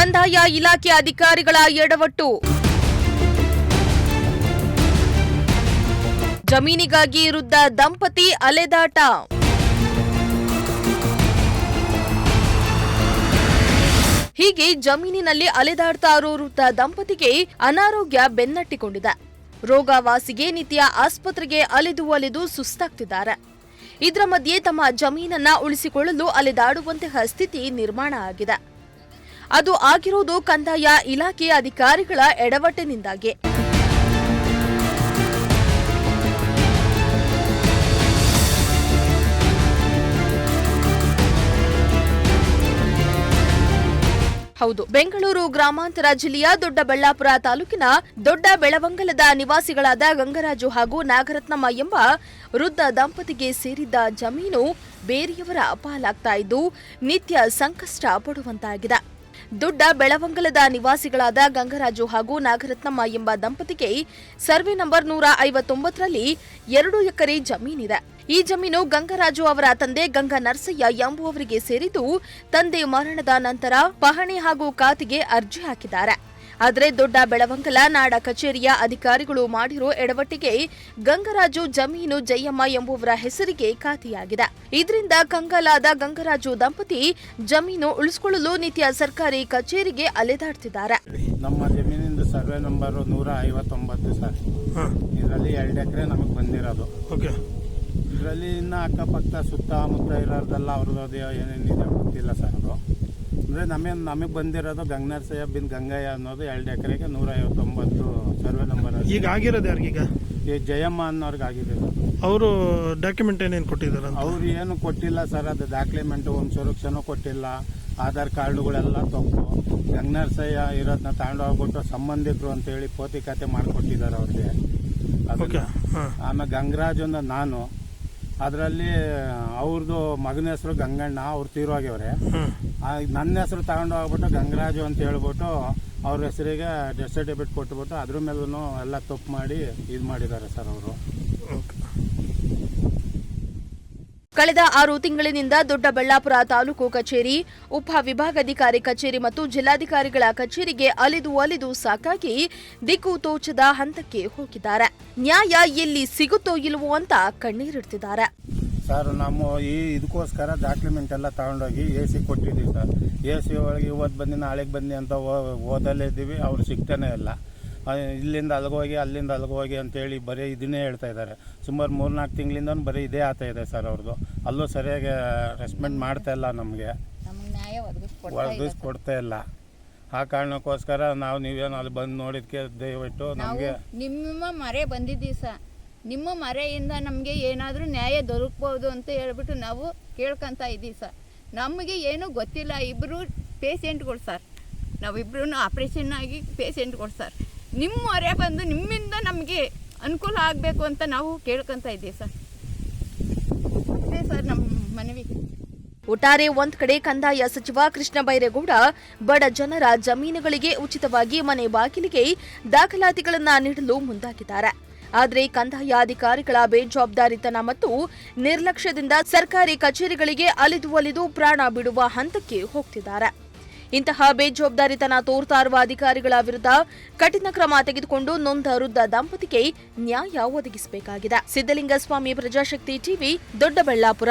ಕಂದಾಯ ಇಲಾಖೆ ಅಧಿಕಾರಿಗಳ ಎಡವಟ್ಟು. ಜಮೀನಿಗಾಗಿ ವೃದ್ಧ ದಂಪತಿ ಅಲೆದಾಟ. ಹೀಗೆ ಜಮೀನಿನಲ್ಲಿ ಅಲೆದಾಡ್ತಾ ಇರೋ ವೃದ್ಧ ದಂಪತಿಗೆ ಅನಾರೋಗ್ಯ ಬೆನ್ನಟ್ಟಿಕೊಂಡಿದೆ. ರೋಗವಾಸಿಗೆ ನಿತ್ಯ ಆಸ್ಪತ್ರೆಗೆ ಅಲೆದು ಸುಸ್ತಾಗ್ತಿದ್ದಾರೆ. ಇದರ ಮಧ್ಯೆ ತಮ್ಮ ಜಮೀನನ್ನ ಉಳಿಸಿಕೊಳ್ಳಲು ಅಲೆದಾಡುವಂತಹ ಸ್ಥಿತಿ ನಿರ್ಮಾಣ ಆಗಿದೆ. ಅದು ಆಗಿರುವುದು ಕಂದಾಯ ಇಲಾಖೆ ಅಧಿಕಾರಿಗಳ ಎಡವಟ್ಟಿನಿಂದಾಗಿ. ಹೌದು, ಬೆಂಗಳೂರು ಗ್ರಾಮಾಂತರ ಜಿಲ್ಲೆಯ ದೊಡ್ಡಬಳ್ಳಾಪುರ ತಾಲೂಕಿನ ದೊಡ್ಡ ಬೆಳವಂಗಲದ ನಿವಾಸಿಗಳಾದ ಗಂಗರಾಜು ಹಾಗೂ ನಾಗರತ್ನಮ್ಮ ಎಂಬ ವೃದ್ಧ ದಂಪತಿಗೆ ಸೇರಿದ್ದ ಜಮೀನು ಬೇರೆಯವರ ಪಾಲಾಗ್ತಾ ಇದ್ದು ನಿತ್ಯ ಸಂಕಷ್ಟ ಪಡುವಂತಾಗಿದೆ. ದೊಡ್ಡ ಬೆಳವಂಗಲದ ನಿವಾಸಿಗಳಾದ ಗಂಗರಾಜು ಹಾಗೂ ನಾಗರತ್ನಮ್ಮ ಎಂಬ ದಂಪತಿಗೆ ಸರ್ವೆ ನಂಬರ್ 159ರಲ್ಲಿ 2 ಎಕರೆ ಜಮೀನಿದೆ. ಈ ಜಮೀನು ಗಂಗರಾಜು ಅವರ ತಂದೆ ಗಂಗಾ ನರಸಯ್ಯ ಎಂಬುವವರಿಗೆ ಸೇರಿದ್ದು, ತಂದೆ ಮರಣದ ನಂತರ ಪಹಣಿ ಹಾಗೂ ಖಾತೆಗೆ ಅರ್ಜಿ ಹಾಕಿದ್ದಾರೆ. ಆದರೆ ದೊಡ್ಡ ಬೆಳವಂಗಲ ನಾಡ ಕಚೇರಿಯ ಅಧಿಕಾರಿಗಳು ಮಾಡಿರೋ ಎಡವಟ್ಟಿಗೆ ಗಂಗರಾಜು ಜಮೀನು ಜಯಮ್ಮ ಎಂಬುವರ ಹೆಸರಿಗೆ ಖಾತೆಯಾಗಿದೆ. ಇದರಿಂದ ಕಂಗಾಲಾದ ಗಂಗರಾಜು ದಂಪತಿ ಜಮೀನು ಉಳಿಸಿಕೊಳ್ಳಲು ನಿತ್ಯ ಸರ್ಕಾರಿ ಕಚೇರಿಗೆ ಅಲೆದಾಡ್ತಿದ್ದಾರೆ. ನಮ್ಮ ಜಮೀನಿಂದ ಸರ್ವೆ ನಂಬರ್ 159 ಸರ್. ಇದರಲ್ಲಿ 2 ಎಕರೆ ನಮಗೆ ಬಂದಿರೋದು. ಇದರಲ್ಲಿ ಇನ್ನು ಅಕ್ಕಪಕ್ಕ ಸುತ್ತಮುತ್ತ ಇರೋದೆಲ್ಲ ಅವ್ರದ್ದು ಏನೇನಿದೆ ಗೊತ್ತಿಲ್ಲ ಸರ್. ಅದು ಅಂದರೆ ನಮಗೆ ಬಂದಿರೋದು ಗಂಗನರಸಯ್ಯ ಬಿನ್ ಗಂಗಯ್ಯ ಅನ್ನೋದು 2 ಎಕರೆಗೆ 159 ಸರ್ವೆ ನಂಬರ್. ಈಗ ಆಗಿರೋದು ಯಾರಿಗೀಗ? ಈ ಜಯಮ್ಮ ಅನ್ನೋರ್ಗೆ ಆಗಿದೆ. ಅವರು ಡಾಕ್ಯುಮೆಂಟ್ ಏನೇನು ಕೊಟ್ಟಿದ್ದಾರೆ? ಅವ್ರು ಏನು ಕೊಟ್ಟಿಲ್ಲ ಸರ್. ಅದು ಡಾಕ್ಯುಮೆಂಟ್ ಒಂದು ಸುರಕ್ಷನೂ ಕೊಟ್ಟಿಲ್ಲ. ಆಧಾರ್ ಕಾರ್ಡುಗಳೆಲ್ಲ ತಪ್ಪು. ಗಂಗನರಸಯ್ಯ ಇರೋದನ್ನ ತಗೊಂಡು ಹೋಗ್ಬಿಟ್ಟು ಸಂಬಂಧಿಕರು ಅಂತೇಳಿ ಪೋತಿಕತೆ ಮಾಡಿಕೊಟ್ಟಿದ್ದಾರೆ ಅವ್ರಿಗೆ. ಆಮೇಲೆ ಗಂಗರಾಜು ಅಂದ್ರೆ ನಾನು, ಅದರಲ್ಲಿ ಅವ್ರದ್ದು ಮಗನ ಹೆಸರು ಗಂಗಣ್ಣ, ಅವ್ರು ತೀರೋಗ್ಯವ್ರೆ. ನನ್ನ ಹೆಸರು ತಗೊಂಡು ಹೋಗ್ಬಿಟ್ಟು ಗಂಗರಾಜು ಅಂತ ಹೇಳ್ಬಿಟ್ಟು ಅವ್ರ ಹೆಸರಿಗೆ ಡೆತ್ ಸರ್ಟಿಫಿಕೇಟ್ ಕೊಟ್ಬಿಟ್ಟು ಅದ್ರ ಮೇಲೂ ಎಲ್ಲ ತಪ್ಪು ಮಾಡಿ ಇದು ಮಾಡಿದ್ದಾರೆ ಸರ್ ಅವರು. ಕಳೆದ 6 ತಿಂಗಳಿನಿಂದ ದೊಡ್ಡಬಳ್ಳಾಪುರ ತಾಲೂಕು ಕಚೇರಿ, ಉಪ ವಿಭಾಗಾಧಿಕಾರಿ ಕಚೇರಿ ಮತ್ತು ಜಿಲ್ಲಾಧಿಕಾರಿಗಳ ಕಚೇರಿಗೆ ಅಲೆದು ಸಾಕಾಗಿ ದಿಕ್ಕು ತೋಚದ ಹಂತಕ್ಕೆ ಹೋಗಿದ್ದಾರೆ. ನ್ಯಾಯ ಎಲ್ಲಿ ಸಿಗುತ್ತೋ ಇಲ್ವೋ ಅಂತ ಕಣ್ಣೀರಿಡ್ತಿದ್ದಾರೆ. ಸರ್, ನಮ್ಮ ಇದಕ್ಕೋಸ್ಕರ ಡಾಕ್ಯುಮೆಂಟ್ ಎಲ್ಲ ತಗೊಂಡೋಗಿ AC ಕೊಟ್ಟಿದ್ದೀವಿ ಸರ್. AC ಒಳಗೆ ಇವತ್ತು ಬನ್ನಿ ನಾಳೆಗೆ ಬನ್ನಿ ಅಂತ ಓದಲ್ಲೇ ಇದ್ದೀವಿ. ಅವ್ರು ಸಿಗ್ತಾನೆ ಇಲ್ಲ. ಇಲ್ಲಿಂದ ಅಲ್ಲಿಗೋಗಿ ಅಲ್ಲಿಂದ ಅಲ್ಲಿಗೋಗಿ ಅಂತೇಳಿ ಬರೀ ಇದನ್ನೇ ಹೇಳ್ತಾ ಇದ್ದಾರೆ. ಸುಮಾರು 3-4 ತಿಂಗಳಿಂದ ಬರೀ ಇದೇ ಆಗ್ತಾ ಇದೆ ಸರ್ ಅವ್ರದ್ದು. ಅಲ್ಲೂ ಸರಿಯಾಗಿ ರೆಸ್ಪಾಂಡ್ ಮಾಡ್ತಾ ಇಲ್ಲ, ನಮಗೆ ಒದಗಿಸ್ಕೊಡ್ತಾ ಇಲ್ಲ. ಆ ಕಾರಣಕ್ಕೋಸ್ಕರ ನಾವು ನೀವೇನು ಅಲ್ಲಿ ಬಂದು ನೋಡಿದ್ಕೆ ದಯವಿಟ್ಟು ನಮಗೆ ನಿಮ್ಮ ಮರೆ ಬಂದಿದ್ದೀವಿ ಸರ್. ನಿಮ್ಮ ಮರೆಯಿಂದ ನಮಗೆ ಏನಾದರೂ ನ್ಯಾಯ ದೊರಕಬಹುದು ಅಂತ ಹೇಳ್ಬಿಟ್ಟು ನಾವು ಕೇಳ್ಕೊತಾ ಇದ್ದೀವಿ ಸರ್. ನಮಗೆ ಏನೂ ಗೊತ್ತಿಲ್ಲ. ಇಬ್ಬರು ಪೇಷೆಂಟ್ಗಳು ಸರ್. ನಾವಿಬ್ರು ಆಪ್ರೇಷನ್ ಆಗಿ ಪೇಷೆಂಟ್ಗಳು ಸರ್. ನಿಮ್ಮ ಮೊರೆ ಬಂದು ನಿಮ್ಮಿಂದ ನಮಗೆ ಅನುಕೂಲ ಆಗಬೇಕು ಅಂತ ನಾವು ಕೇಳ್ಕೊತಾ ಇದ್ದೀವಿ ಸರ್. ಅದೇ ಸರ್ ನಮ್ಮ ಮನವಿ. ಒಟ್ಟಾರೆ ಒಂದ್ ಕಡೆ ಕಂದಾಯ ಸಚಿವ ಕೃಷ್ಣ ಬೈರೇಗೌಡ ಬಡ ಜನರ ಜಮೀನುಗಳಿಗೆ ಉಚಿತವಾಗಿ ಮನೆ ಬಾಗಿಲಿಗೆ ದಾಖಲಾತಿಗಳನ್ನ ನೀಡಲು ಮುಂದಾಗಿದ್ದಾರೆ. ಆದರೆ ಕಂದಾಯ ಅಧಿಕಾರಿಗಳ ಬೇಜವಾಬ್ದಾರಿತನ ಮತ್ತು ನಿರ್ಲಕ್ಷ್ಯದಿಂದ ಸರ್ಕಾರಿ ಕಚೇರಿಗಳಿಗೆ ಅಲೆದು ಪ್ರಾಣ ಬಿಡುವ ಹಂತಕ್ಕೆ ಹೋಗ್ತಿದ್ದಾರೆ. ಇಂತಹ ಬೇಜವಾಬ್ದಾರಿತನ ತೋರ್ತಾ ಇರುವ ಅಧಿಕಾರಿಗಳ ವಿರುದ್ಧ ಕಠಿಣ ಕ್ರಮ ತೆಗೆದುಕೊಂಡು ನೊಂದ ವೃದ್ಧ ದಂಪತಿಗೆ ನ್ಯಾಯ ಒದಗಿಸಬೇಕಾಗಿದೆ. ಸಿದ್ದಲಿಂಗಸ್ವಾಮಿ, ಪ್ರಜಾಶಕ್ತಿ ಟಿವಿ, ದೊಡ್ಡಬಳ್ಳಾಪುರ.